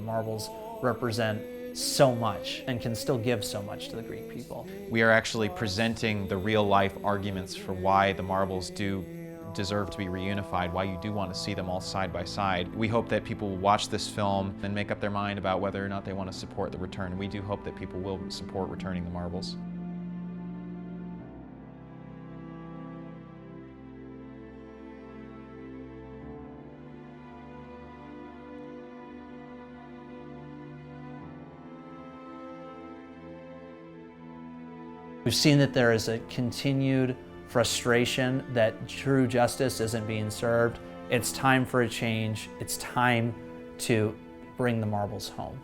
marbles represent so much and can still give so much to the Greek people. We are actually presenting the real-life arguments for why the marbles do deserve to be reunified, why you do want to see them all side by side. We hope that people will watch this film and make up their mind about whether or not they want to support the return. We do hope that people will support returning the marbles. We've seen that there is a continued frustration that true justice isn't being served. It's time for a change. It's time to bring the marbles home.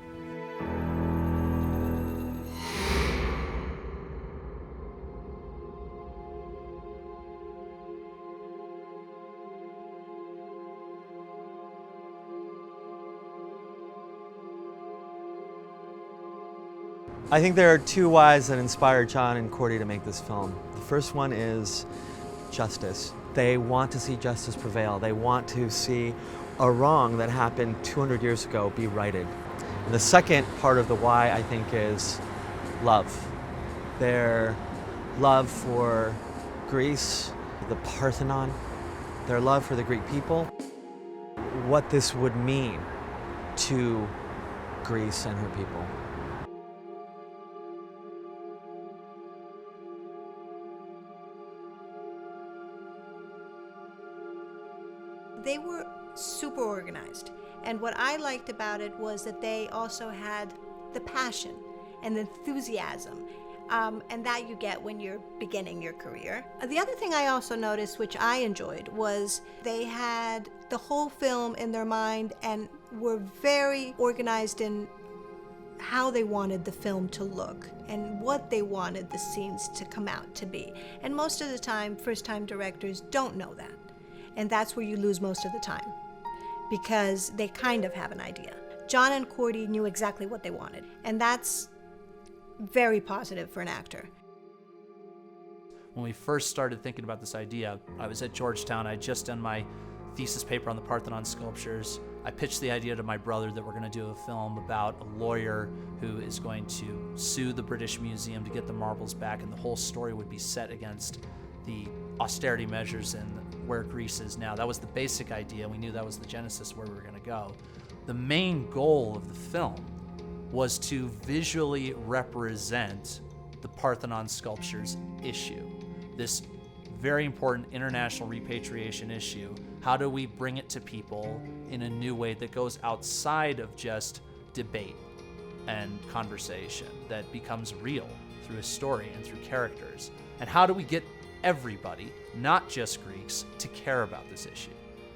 I think there are two whys that inspired John and Cordy to make this film. The first one is justice. They want to see justice prevail. They want to see a wrong that happened 200 years ago be righted. And the second part of the why, I think, is love. Their love for Greece, the Parthenon, their love for the Greek people, what this would mean to Greece and her people. They were super organized, and what I liked about it was that they also had the passion and the enthusiasm, and that you get when you're beginning your career. The other thing I also noticed, which I enjoyed, was they had the whole film in their mind and were very organized in how they wanted the film to look and what they wanted the scenes to come out to be. And most of the time, first-time directors don't know that. And that's where you lose most of the time, because they kind of have an idea. John and Cordy knew exactly what they wanted, and that's very positive for an actor. When we first started thinking about this idea, I was at Georgetown. I'd just done my thesis paper on the Parthenon sculptures. I pitched the idea to my brother that we're going to do a film about a lawyer who is going to sue the British Museum to get the marbles back, and the whole story would be set against the austerity measures and where Greece is now. That was the basic idea. We knew that was the genesis of where we were going to go. The main goal of the film was to visually represent the Parthenon sculptures issue, this very important international repatriation issue. How do we bring it to people in a new way that goes outside of just debate and conversation, that becomes real through a story and through characters? And how do we get everybody, not just Greeks, to care about this issue?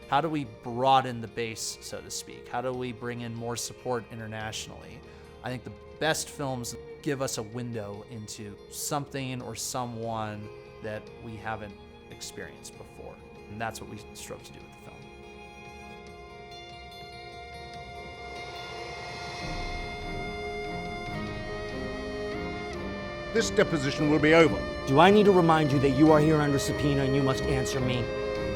How do we broaden the base, so to speak? How do we bring in more support internationally? I think the best films give us a window into something or someone that we haven't experienced before. And that's what we strove to do with the film. This deposition will be over. Do I need to remind you that you are here under subpoena and you must answer me?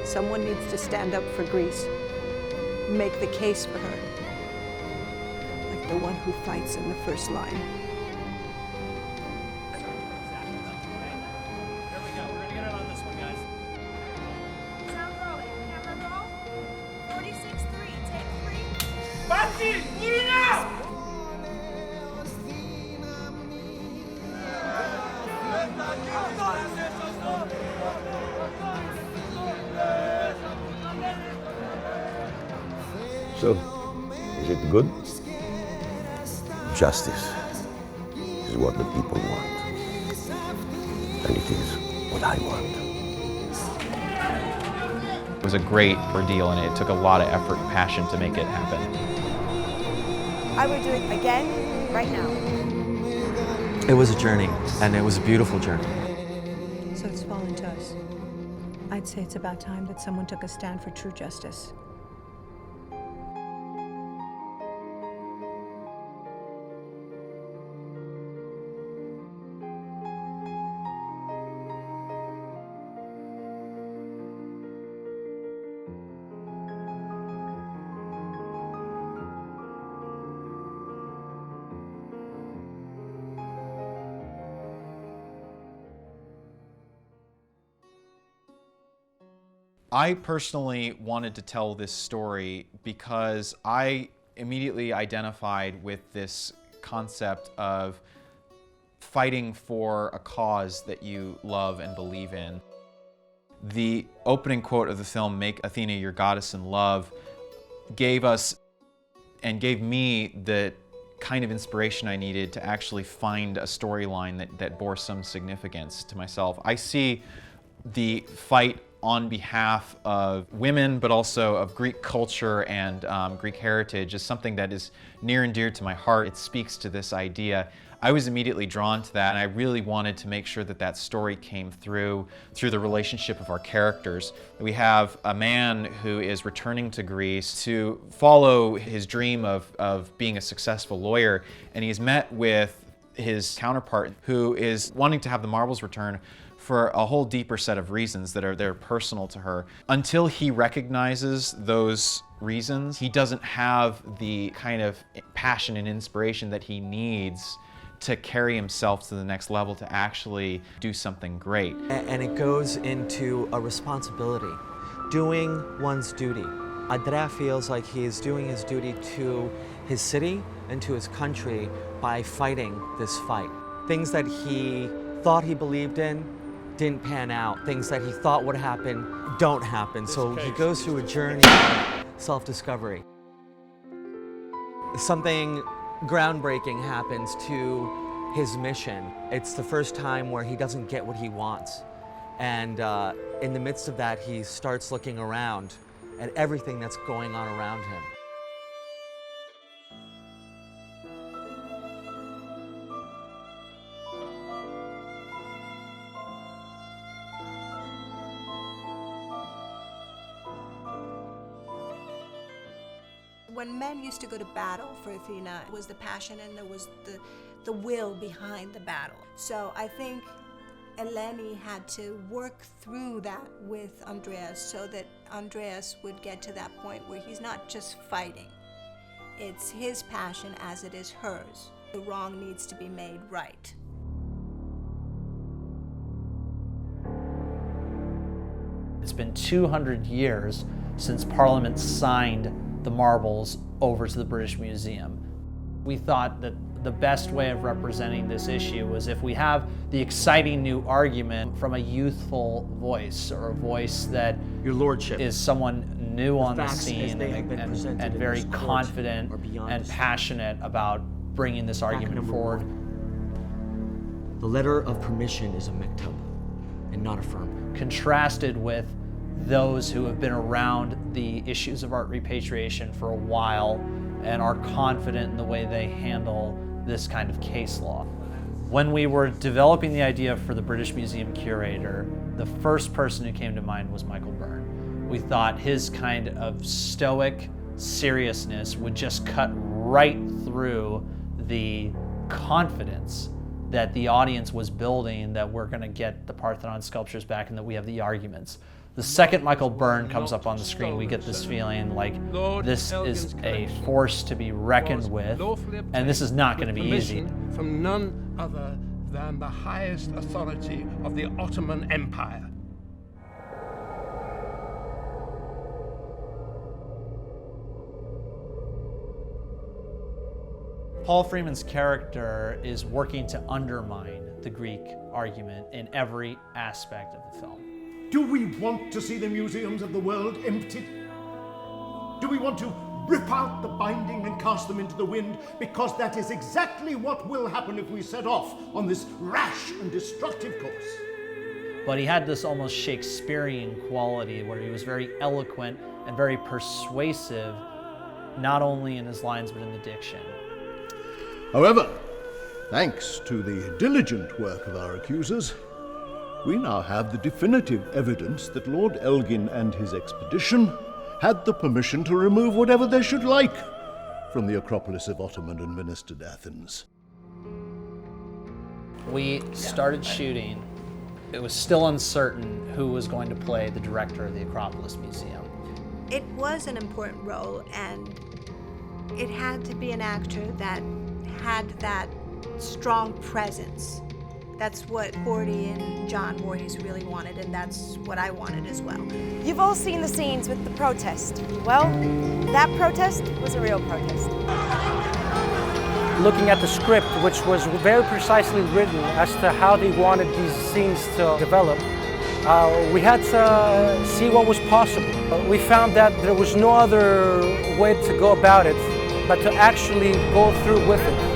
Someone needs to stand up for Greece, make the case for her, like the one who fights in the first line. Here we go. We're going to get it on this one, guys. Sound rolling. Camera roll. 46-3. Take 3. Basti, put it out! So, is it good? Justice is what the people want. And it is what I want. It was a great ordeal, and it took a lot of effort and passion to make it happen. I would do it again, right now. It was a journey, and it was a beautiful journey. So it's fallen to us. I'd say it's about time that someone took a stand for true justice. I personally wanted to tell this story because I immediately identified with this concept of fighting for a cause that you love and believe in. The opening quote of the film, "Make Athena your goddess in love," gave us and gave me the kind of inspiration I needed to actually find a storyline that bore some significance to myself. I see the fight on behalf of women, but also of Greek culture and Greek heritage, is something that is near and dear to my heart. It speaks to this idea. I was immediately drawn to that, and I really wanted to make sure that that story came through the relationship of our characters. We have a man who is returning to Greece to follow his dream of being a successful lawyer, and he's met with his counterpart who is wanting to have the marbles returned for a whole deeper set of reasons that are personal to her. Until he recognizes those reasons, he doesn't have the kind of passion and inspiration that he needs to carry himself to the next level, to actually do something great. And it goes into a responsibility, doing one's duty. Andrea feels like he's doing his duty to his city and to his country by fighting this fight. Things that he thought he believed in didn't pan out. Things that he thought would happen don't happen. So he goes through a journey of self-discovery. Something groundbreaking happens to his mission. It's the first time where he doesn't get what he wants. And in the midst of that, he starts looking around at everything that's going on around him. When men used to go to battle for Athena, it was the passion and there was the will behind the battle. So I think Eleni had to work through that with Andreas so that Andreas would get to that point where he's not just fighting. It's his passion as it is hers. The wrong needs to be made right. It's been 200 years since Parliament signed the marbles over to the British Museum. We thought that the best way of representing this issue was if we have the exciting new argument from a youthful voice, or a voice that Your Lordship, is someone new on the facts as scene they have been and presented in very this court confident are beyond and dispute. passionate about bringing this argument number forward. the letter of permission is a miktub and not a firm. Contrasted with those who have been around the issues of art repatriation for a while and are confident in the way they handle this kind of case law. When we were developing the idea for the British Museum curator, the first person who came to mind was Michael Byrne. We thought his kind of stoic seriousness would just cut right through the confidence that the audience was building that we're going to get the Parthenon sculptures back and that we have the arguments. The second Michael Byrne comes up on the screen, we get this feeling like this is a force to be reckoned with, and this is not going to be easy. From none other than the highest authority of the Ottoman Empire. Paul Freeman's character is working to undermine the Greek argument in every aspect of the film. Do we want to see the museums of the world emptied? Do we want to rip out the binding and cast them into the wind? Because that is exactly what will happen if we set off on this rash and destructive course. But he had this almost Shakespearean quality where he was very eloquent and very persuasive, not only in his lines but in the diction. However, thanks to the diligent work of our accusers, we now have the definitive evidence that Lord Elgin and his expedition had the permission to remove whatever they should like from the Acropolis of Ottoman-administered Athens. We started shooting. It was still uncertain who was going to play the director of the Acropolis Museum. It was an important role, and it had to be an actor that had that strong presence That's what Cordy and John Voorhees really wanted, and that's what I wanted as well. You've all seen the scenes with the protest. Well, that protest was a real protest. Looking at the script, which was very precisely written as to how they wanted these scenes to develop, we had to see what was possible. We found that there was no other way to go about it but to actually go through with it.